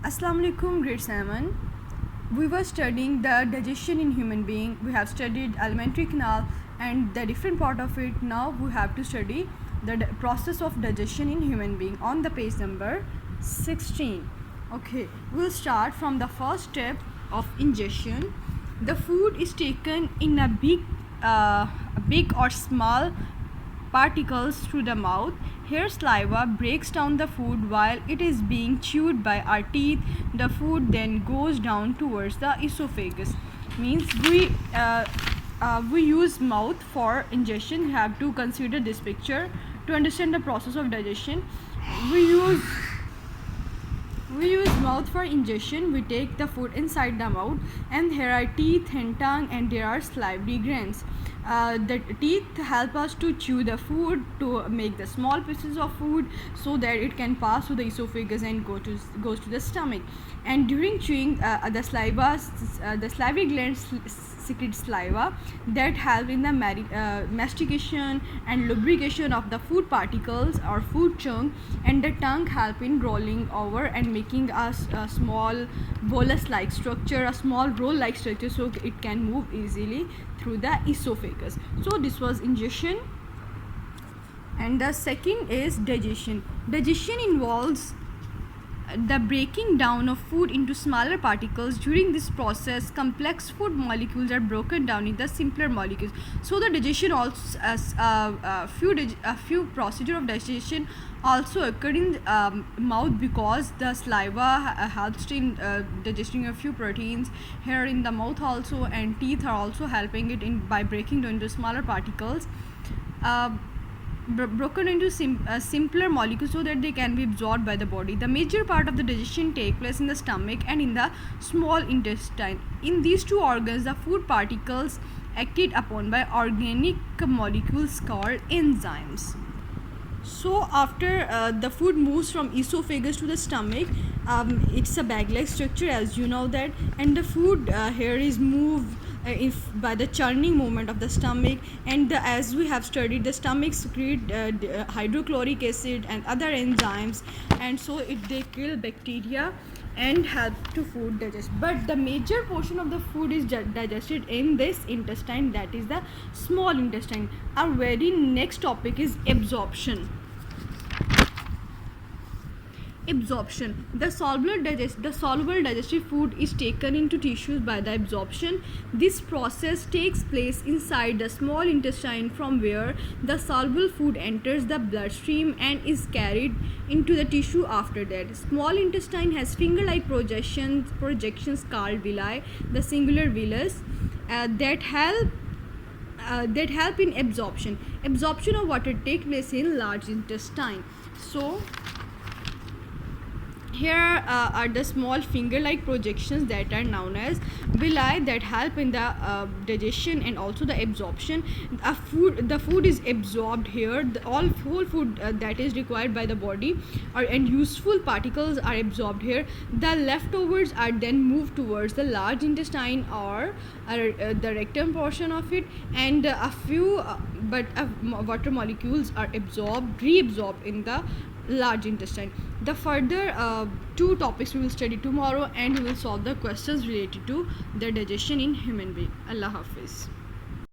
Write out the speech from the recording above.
Assalamu alaikum, grade 7. We were studying the digestion in human being. We have studied alimentary canal and the different part of it. Now we have to study the process of digestion in human being on the page number 16. Okay, we'll start from the first step of ingestion. The food is taken in a big or small particles through the mouth. Here saliva breaks down the food while it is being chewed by our teeth. The food then goes down towards the esophagus. Means we use mouth for ingestion. You have to consider this picture to understand the process of digestion. We use mouth for ingestion. We take the food inside the mouth, and here are teeth and tongue, and there are salivary glands. The teeth help us to chew the food, to make the small pieces of food so that it can pass through the esophagus and goes to the stomach. And during chewing, the salivary glands secrete saliva that help in the mastication and lubrication of the food particles or food chunk, and the tongue help in rolling over and making a small bolus like structure, a small roll like structure, so it can move easily through the esophagus. So this was ingestion. And the second is digestion. Digestion involves the breaking down of food into smaller particles. During this process, complex food molecules are broken down into simpler molecules. So the digestion also, a few procedure of digestion also occur in mouth, because the saliva helps in digesting a few proteins here in the mouth also, and teeth are also helping it in by breaking down into smaller particles. Broken into simpler molecules so that they can be absorbed by the body. The major part of the digestion take place in the stomach and in the small intestine. In these two organs, the food particles acted upon by organic molecules called enzymes. So after the food moves from esophagus to the stomach, it's a bag-like structure, as you know that, and the food here is moved if by the churning movement of the stomach, and as we have studied, the stomach secrete hydrochloric acid and other enzymes, and so they kill bacteria and help to food digest. But the major portion of the food is digested in this intestine, that is the small intestine. Our very next topic is absorption. Absorption. The soluble digestive food is taken into tissues by the absorption. This process takes place inside the small intestine, from where the soluble food enters the bloodstream and is carried into the tissue after that. Small intestine has finger-like projections called villi, the singular villus, that help in absorption. Absorption of water takes place in large intestine. So here are the small finger-like projections that are known as villi, that help in the digestion and also the absorption. The food is absorbed here. Whole food that is required by the body and useful particles are absorbed here. The leftovers are then moved towards the large intestine or the rectum portion of it, and a few water molecules are reabsorbed in the large intestine. The further two topics we will study tomorrow, and we will solve the questions related to the digestion in human being. Allah Hafiz.